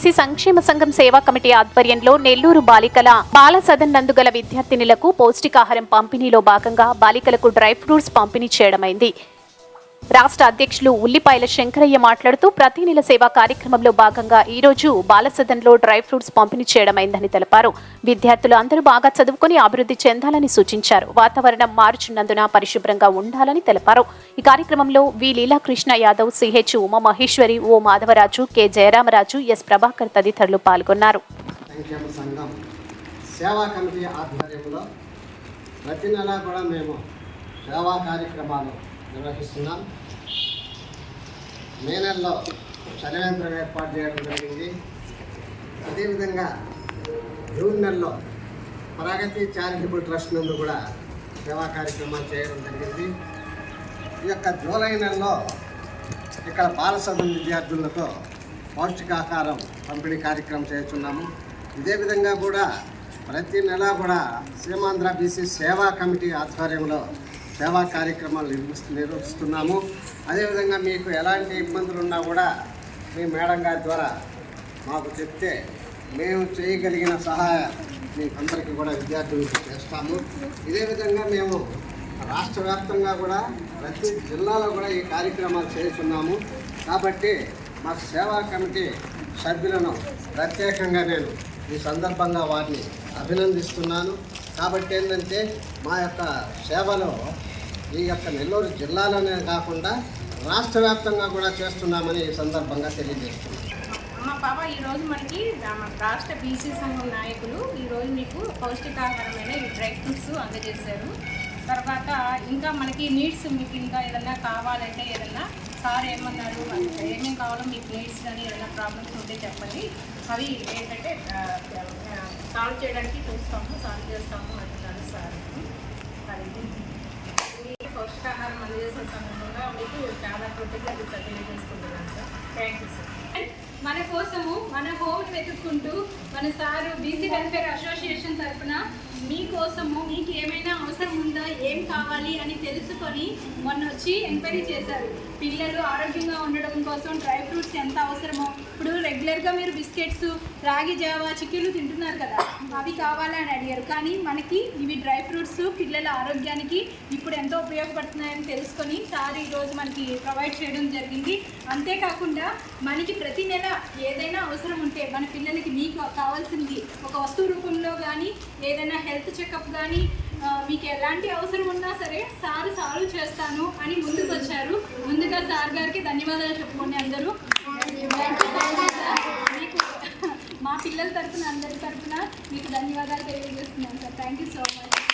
BC సంక్షేమ సంఘం సేవా కమిటీ ఆధ్వర్యంలో నెల్లూరు బాలికల బాల సదన్ నందు గల విద్యార్థినులకు పౌష్టికాహారం పంపిణీలో భాగంగా బాలికలకు డ్రై ఫ్రూట్స్ పంపిణీ చేయడమైంది. రాష్ట్ర అధ్యక్షులు ఉల్లిపాయల శంకరయ్య మాట్లాడుతూ ప్రతి నెల సేవా కార్యక్రమంలో భాగంగా ఈ రోజు బాలసదన్లో డ్రై ఫ్రూట్స్ పంపిణీ చేయడమైందని తెలిపారు. విద్యార్థులు అందరూ బాగా చదువుకుని అభివృద్ధి చెందాలని సూచించారు. వాతావరణం మారుచున్నందున పరిశుభ్రంగా ఉండాలని తెలిపారు. ఈ కార్యక్రమంలో వి లీలాకృష్ణ యాదవ్, సిహెచ్ ఉమామహేశ్వరి, ఓ మాధవరాజు, కె జయరామరాజు, ఎస్ ప్రభాకర్ తదితరులు పాల్గొన్నారు. సేవా కమిటీ ఆధ్వర్యంలో ప్రతి నెల కూడా మేము సేవా కార్యక్రమాలు నిర్వహిస్తున్నాం. మే నెలలో చలివేంద్రం ఏర్పాటు చేయడం జరిగింది. అదేవిధంగా జూన్ నెలలో ప్రగతి చారిటబుల్ ట్రస్ట్ నుండి కూడా సేవా కార్యక్రమాలు చేయడం జరిగింది. ఈ యొక్క జూలై నెలలో ఇక్కడ బాల సదన్ విద్యార్థులతో పౌష్టికాహారం పంపిణీ కార్యక్రమం చేస్తున్నాము. ఇదే విధంగా కూడా ప్రతి నెల కూడా సీమాంధ్ర బీసీ సేవా కమిటీ ఆధ్వర్యంలో సేవా కార్యక్రమాలు నిర్వహిస్తున్నాము. అదేవిధంగా మీకు ఎలాంటి ఇబ్బందులు ఉన్నా కూడా మీ మేడం గారి ద్వారా మాకు చెప్తే మేము చేయగలిగిన సహాయం మీకు అందరికీ కూడా విద్యార్థులకు చేస్తాము. ఇదే విధంగా మేము రాష్ట్ర వ్యాప్తంగా కూడా ప్రతి జిల్లాలో కూడా ఈ కార్యక్రమాలు చేస్తున్నాము. కాబట్టి మా సేవా కమిటీ సభ్యులను ప్రత్యేకంగా నేను ఈ సందర్భంగా వారిని అభినందిస్తున్నాను. కాబట్టి ఏంటంటే మా యొక్క సేవలో ఈ యొక్క నెల్లూరు జిల్లాలోనే కాకుండా రాష్ట్ర వ్యాప్తంగా కూడా చేస్తున్నామని ఈ సందర్భంగా తెలియజేస్తున్నాం. మా పాప ఈరోజు మనకి రాష్ట్ర బీసీ సంఘం నాయకులు ఈరోజు మీకు పౌష్టికాహారమైన ఈ డ్రై ఫ్రూట్స్ అందజేశారు. తర్వాత ఇంకా మనకి నీడ్స్ మీకు ఇంకా ఏదన్నా కావాలంటే ఏదన్నా సార్ ఏమన్నారు, ఏమేమి కావాలో మీకు నీడ్స్ కానీ ఏదైనా ప్రాబ్లమ్స్ ఉంటే చెప్పండి. అవి ఏంటంటే సాల్వ్ చేయడానికి చూస్తాము, సాల్వ్ చేస్తాము అంటున్నారు సార్. అది పౌష్టికాహారం అందజేసే సందర్భంగా మీకు చాలా కృతజ్ఞతలు తెలియజేసుకుంటున్నాను సార్. Thank you sir. మన కోసము మన హోమ్ వెతుక్కుంటూ మన సారు బీసీ వెల్ఫేర్ అసోసియేషన్ తరఫున మీకోసము మీకు ఏమైనా అవసరం ఉందా, ఏం కావాలి అని తెలుసుకొని మొన్న వచ్చి ఎంక్వైరీ చేశారు. పిల్లలు ఆరోగ్యంగా ఉండడం కోసం డ్రై ఫ్రూట్స్ ఎంత అవసరమో, ఇప్పుడు రెగ్యులర్గా మీరు బిస్కెట్స్, రాగి జావా, చిక్కీలు తింటున్నారు కదా, అవి కావాలని అడిగారు. కానీ మనకి ఇవి డ్రై ఫ్రూట్స్ పిల్లల ఆరోగ్యానికి ఇప్పుడు ఎంతో ఉపయోగపడుతున్నాయని తెలుసుకొని సార్ ఈరోజు మనకి ప్రొవైడ్ చేయడం జరిగింది. అంతేకాకుండా మనకి ప్రతి నెల ఏదైనా అవసరం ఉంటే మన పిల్లలకి మీకు కావాల్సింది ఒక వస్తువు రూపంలో కానీ ఏదైనా హెల్త్ చెకప్ కానీ మీకు ఎలాంటి అవసరం ఉన్నా సరే సార్ సాల్వ్ చేస్తాను అని ముందుకు వచ్చారు. ముందుగా సార్ గారికి ధన్యవాదాలు చెప్పుకోండి అందరూ. మీకు మా పిల్లల తరఫున అందరి తరఫున మీకు ధన్యవాదాలు తెలియజేస్తున్నాను sir. Thank you so much.